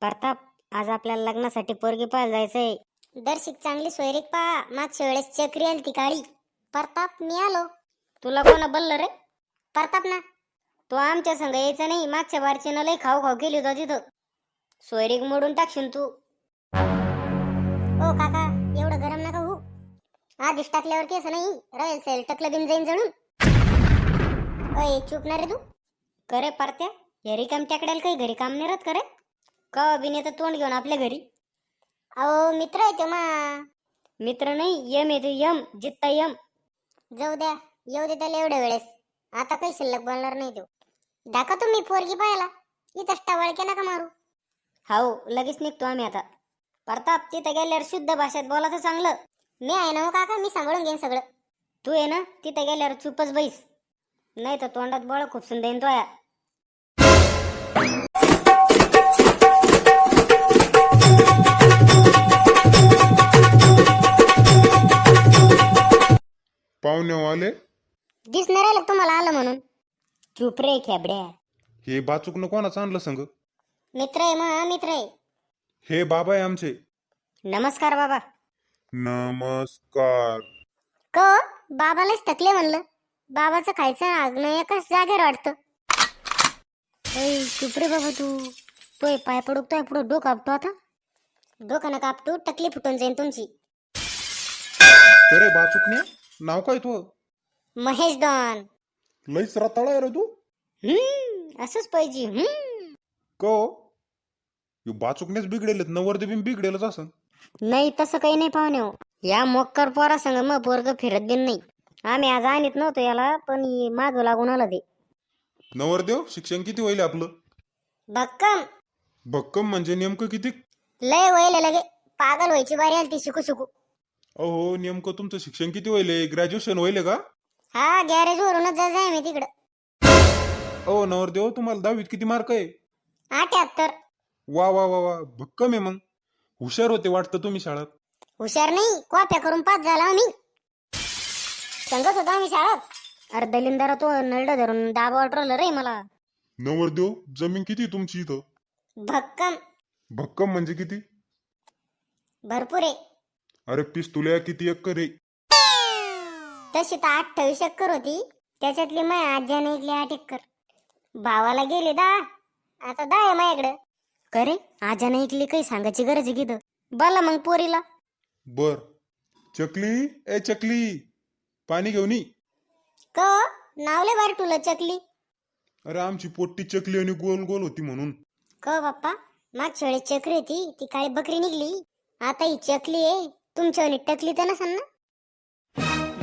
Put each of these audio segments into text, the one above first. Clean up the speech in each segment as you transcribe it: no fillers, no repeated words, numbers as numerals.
प्रताप, आज आपल्याला लग्नासाठी पोरगी पाहायला जायचंय. दर्शिक चांगली सोयरीक पहा. मागच्या वेळेस चक्री आली ती काळी. प्रताप मी आलो. तुला कोणा बोललं रे? प्रताप ना. तो आमच्या संग यायचा नाही. मागच्या बारचीनं लय खाऊ खाऊ केली होता तिथं. सोयरीक मोडून टाकशील तू. ओ काका, एवढं गरम नका हो. आधीच टाकल्यावर केस नाही राहील सेल टकलं बिन जाईन जळून. अय चुप ना रे तू. करे परत्या, या रिकाम टाकड्याला काही घरी काम नाही राहत करे? कवा बिन येतं तोंड घेऊन आपल्या घरी. अहो मित्र आहे तो मा. मित्र नाही, यम येतो यम, जित्ता यम. जाऊ द्या, येऊ दे त्याला एवढ्या वेळेस. आता काही शिल्लक बोलणार नाही तो. दाखवा तुम्ही पोरगी पाहायला. इथं टवळके नका मारू. हाऊ, लगेच निघतो आम्ही आता. प्रताप, तिथं गेल्यावर शुद्ध भाषेत बोलायचं चांगलं. मी आहे ना हो काका, मी सांभाळून घेईन सगळं. तू आहे ना, तिथं गेल्यावर चुपच बैस, नाही तर तोंडात बळ खुपसून देईन तोया. पाहुणेवाले दिसणार आहे तुम्हाला आलं म्हणून. चुप रे खेबड्या. हे बाचूकनं कोणाचं आणलं संग? मित्र आहे मा, मित्र आहे. हे बाबा आहे आमचे. नमस्कार बाबा. नमस्कार. क बाबालाच थकले म्हणलं. बाबाचं खायचं आग्न एकाच जागेवर वाटतं. चुप रे बाबा तू. तोय पाय पडकतोय पुढं डोकं आपतो आता. डोकं नका आपटू, टकली फुटून जाईन तुमची. अरे बाचूकने नाव काय तू? महेश डॉन. लईच रताळा आहे रे तू. असंच पाहिजे. क बाचूकनेच बिघडेल, नवरदेव बिन बिघडेलच असं. नाही तसं काही नाही पाहुणे हो. या मोक्कर पोरा संग मग पोरग फिरत बिन नाही. आम्ही आज आणत नव्हतो याला, पण माग लागून आला ते. नवरदेव शिक्षण किती होईल आपलं? भक्कम. भक्कम म्हणजे नेमकं किती? लय वयले लगे. पागल व्हायची बारी आली ती शिकू शिकू. अहो नेमकं तुमचं शिक्षण किती होईल? ग्रॅज्युएशन होईल का? हा, गॅरेज वरूनच जाय मी तिकडं. अहो नवरदेव, तुम्हाला 10वीत किती मार्क आहे? 78. वा वा वा वा, भक्कम आहे मग. हुशार होते वाटतं तुम्ही शाळेत. हुशार नाही, कॉप्या करून पास झाला आम्ही. सांगत होतो आम्ही शाळेत. अर्धलिंदारा तो नरड धरून दाबा वाटरलं रे मला. नवरदेव, जमीन किती तुमची इथं? भक्कम. भक्कम म्हणजे किती? भरपूर आहे. अरे पिस्तुल्या किती एकर आहे? तशी तर 28 एकर होती. त्याच्यातली माझ्या आज्याने ऐकली 8 एकर. भावाला गेले 10. आता 10 आहे माझ्याकडं. करे आजाने ऐकली काही सांगायची गरज आहे की? बोला मग पोरीला. बर. चकली, ए चकली, पाणी घेऊन ये. क नावले बार तुला चकली. अरे आमची पोट्टी चकली आणि गोल गोल होती म्हणून. क बाप्पा, मागच्या वेळेस चक्री होती ती काळी बकरी निघली. आता ही चकली आहे. तुमच्या वाली टकली तर नसन ना?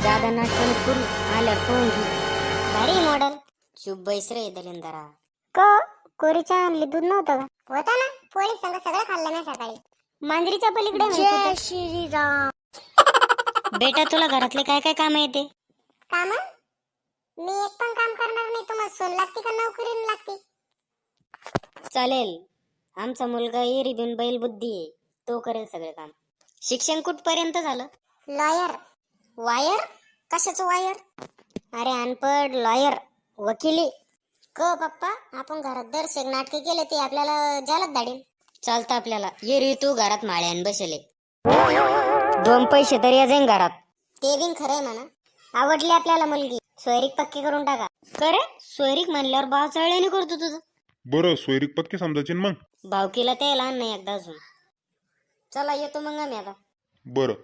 जादा नाटकं करू, आल्यावर पळून घे. भारी मॉडेल. चुप बैस रे दलिंदारा. क कोरीच्या आणली दूध नव्हतं का? होता ना. पोळी संग सगळं खाल्लं ना सकाळी. मांजरीच्या पलीकडे. जय श्रीराम. बेटा, तुला घरातले काय काय काम येते? काम? मी एक पण काम करणार नाही. तुम्हाला सोन लागते का नोकरी लागते? चालेल, आमचा मुलगा एरी बिन बैल बुद्धी आहे, तो करेल सगळे काम. शिक्षण कुठपर्यंत झालं? लॉयर. वायर? कशाचं वायर? अरे अनपढ. लॉयर, वकिली. क पप्पा, आपण घरात दर्शक नाटके केले ते आपल्याला जालत धाडेल. चालतं आपल्याला. एरी तू घरात माळ्यान बसले, 2 पैसे तरी जाईन घरात. ते बिन खरंय म्हणा. आवडली आपल्याला मुलगी. सोयरीक पक्की करून टाका. करे सोयरीक म्हणल्यावर भाव चळल्याने करतो तुझं. बरं, सोयरीक पक्के समजायचे ना मग. भावकीला ते लहान नाही एकदा अजून. चला येतो मग आम्ही आता. बरं.